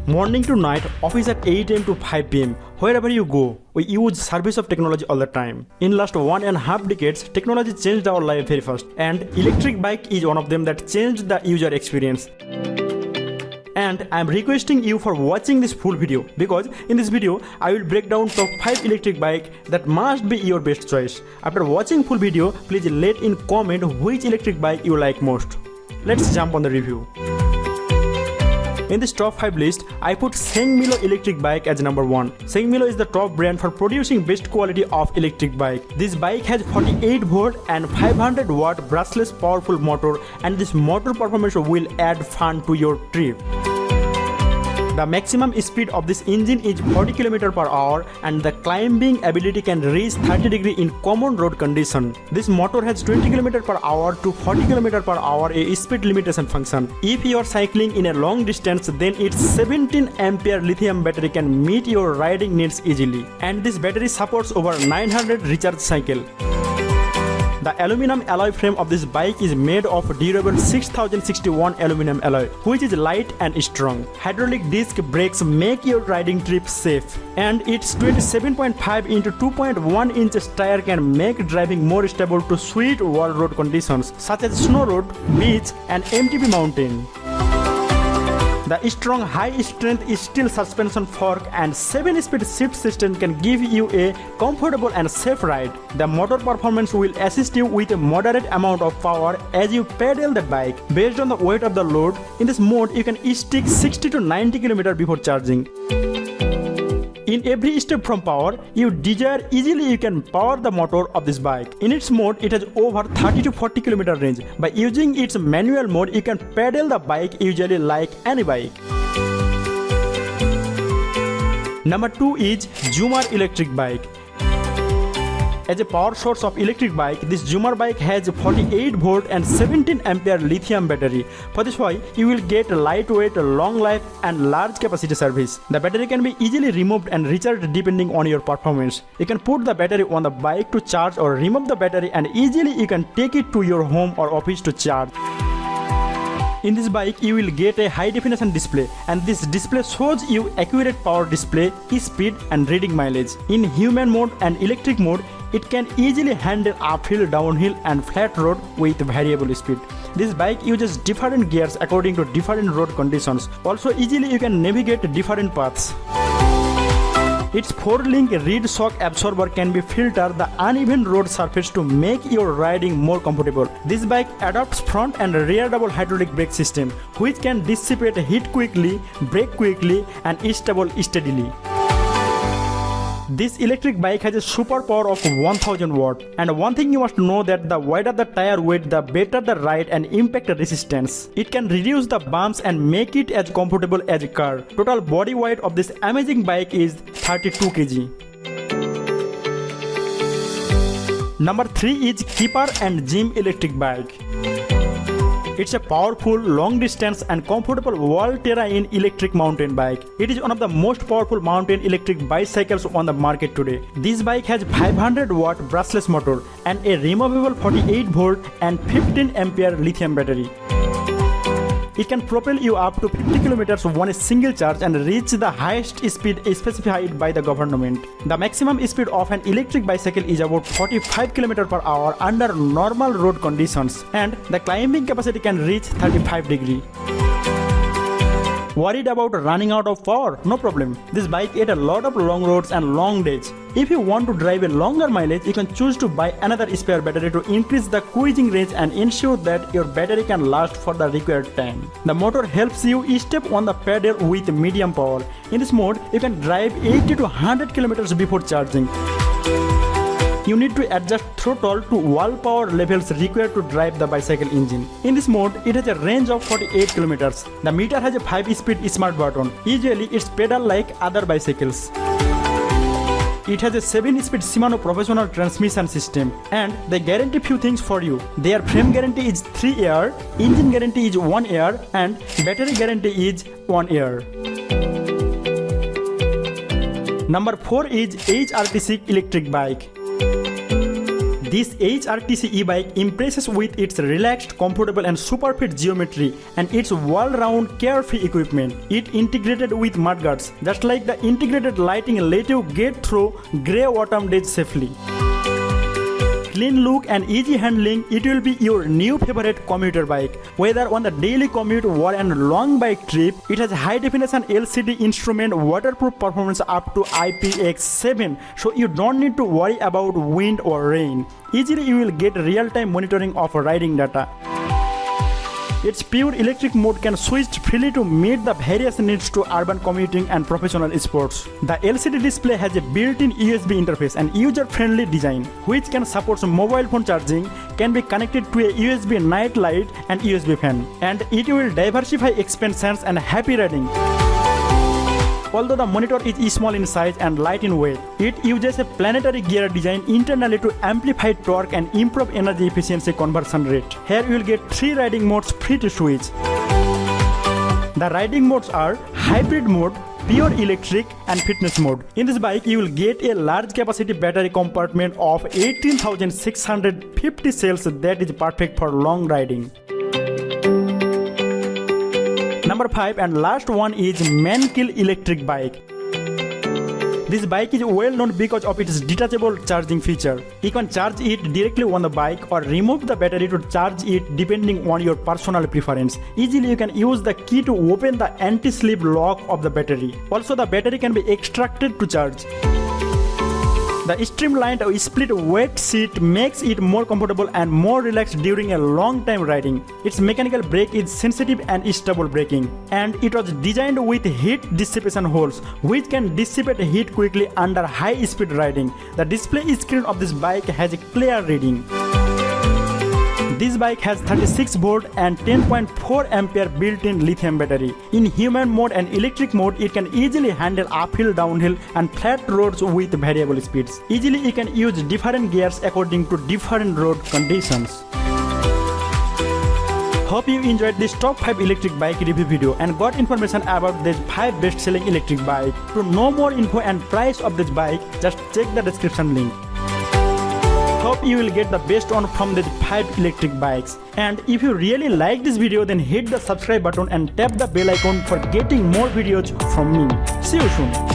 Morning to night, office at 8 am to 5 pm. Wherever you go, we use service of technology all the time. In last 1.5 decades, technology changed our life very fast, and electric bike is one of them that changed the user experience. And I am requesting you for watching this full video, because in this video I will break down top 5 electric bike that must be your best choice. After watching full video, please let in comment which electric bike you like most. Let's jump on the review. In this top 5 list, I put Shengmilo electric bike as number 1. Shengmilo is the top brand for producing best quality of electric bike. This bike has 48 volt and 500 watt brushless powerful motor, and this motor performance will add fun to your trip. The maximum speed of this engine is 40 km per hour, and the climbing ability can reach 30 degrees in common road condition. This motor has 20 km per hour to 40 km per hour a speed limitation function. If you are cycling in a long distance, then its 17 ampere lithium battery can meet your riding needs easily, and this battery supports over 900 recharge cycle. The aluminum alloy frame of this bike is made of durable 6061 aluminum alloy, which is light and strong. Hydraulic disc brakes make your riding trip safe, and its 27.5 into 2.1 inches tire can make driving more stable to sweet wall road conditions such as snow road, beach, and MTB mountain. The strong high-strength steel suspension fork and 7-speed shift system can give you a comfortable and safe ride. The motor performance will assist you with a moderate amount of power as you pedal the bike. Based on the weight of the load, in this mode you can stick 60 to 90 km before charging. In every step from power you desire, easily you can power the motor of this bike. In its mode, it has over 30 to 40 km range. By using its manual mode, you can pedal the bike usually like any bike. Number 2 is JOOMAR electric bike. As a power source of electric bike, this JOOMAR bike has 48 volt and 17 ampere lithium battery. For this why you will get lightweight, long life, and large capacity service. The battery can be easily removed and recharged depending on your performance. You can put the battery on the bike to charge or remove the battery, and easily you can take it to your home or office to charge. In this bike, you will get a high definition display, and this display shows you accurate power display, speed, and reading mileage. In human mode and electric mode, it can easily handle uphill, downhill, and flat road with variable speed. This bike uses different gears according to different road conditions. Also, easily you can navigate different paths. Its 4-link reed shock absorber can be filter the uneven road surface to make your riding more comfortable. This bike adopts front and rear double hydraulic brake system, which can dissipate heat quickly, brake quickly, and stable steadily. This electric bike has a superpower of 1000 watt, and one thing you must know that the wider the tire weight, the better the ride and impact resistance. It can reduce the bumps and make it as comfortable as a car. Total body weight of this amazing bike is 32 kg. Number 3 is Keeper&Jim electric bike. It's a powerful, long-distance and comfortable all-terrain electric mountain bike. It is one of the most powerful mountain electric bicycles on the market today. This bike has 500 watt brushless motor and a removable 48 volt and 15 ampere lithium battery. It can propel you up to 50 km on a single charge and reach the highest speed specified by the government. The maximum speed of an electric bicycle is about 45 km per hour under normal road conditions, and the climbing capacity can reach 35 degrees. Worried about running out of power? No problem. This bike ate a lot of long roads and long days. If you want to drive a longer mileage, you can choose to buy another spare battery to increase the cruising range and ensure that your battery can last for the required time. The motor helps you step on the pedal with medium power. In this mode, you can drive 80 to 100 km before charging. You need to adjust throttle to wall power levels required to drive the bicycle engine. In this mode, it has a range of 48 km. The meter has a 5-speed smart button. Usually, it's pedal like other bicycles. It has a 7-speed Shimano professional transmission system, and they guarantee few things for you. Their frame guarantee is 3 years, engine guarantee is 1 year, and battery guarantee is 1 year. Number 4 is HRTC electric bike. This HRTC e-bike impresses with its relaxed, comfortable and super fit geometry and its all-round carefree equipment. It integrated with mudguards, just like the integrated lighting let you get through grey autumn days safely. Clean look and easy handling, it will be your new favorite commuter bike. Whether on the daily commute or a long bike trip, it has high definition LCD instrument, waterproof performance up to IPX7, so you don't need to worry about wind or rain. Easily you will get real-time monitoring of riding data. Its pure electric mode can switch freely to meet the various needs to urban commuting and professional sports. The LCD display has a built-in USB interface and user-friendly design, which can support mobile phone charging, can be connected to a USB night light and USB fan, and it will diversify expansions and happy riding. Although the monitor is small in size and light in weight, it uses a planetary gear design internally to amplify torque and improve energy efficiency conversion rate. Here you will get 3 riding modes free to switch. The riding modes are hybrid mode, pure electric and fitness mode. In this bike you will get a large capacity battery compartment of 18,650 cells that is perfect for long riding. Number 5 and last one is Mankeel electric bike. This bike is well known because of its detachable charging feature. You can charge it directly on the bike or remove the battery to charge it depending on your personal preference. Easily you can use the key to open the anti-slip lock of the battery. Also the battery can be extracted to charge. The streamlined split weight seat makes it more comfortable and more relaxed during a long time riding. Its mechanical brake is sensitive and stable braking, and it was designed with heat dissipation holes which can dissipate heat quickly under high speed riding. The display screen of this bike has a clear reading. This bike has 36 volt and 10.4 ampere built-in lithium battery. In human mode and electric mode, it can easily handle uphill, downhill and flat roads with variable speeds. Easily you can use different gears according to different road conditions. Hope you enjoyed this top 5 electric bike review video and got information about these 5 best-selling electric bike. To know more info and price of this bike, just check the description link. Hope you will get the best on from these 5 electric bikes. And if you really like this video, then hit the subscribe button and tap the bell icon for getting more videos from me. See you soon.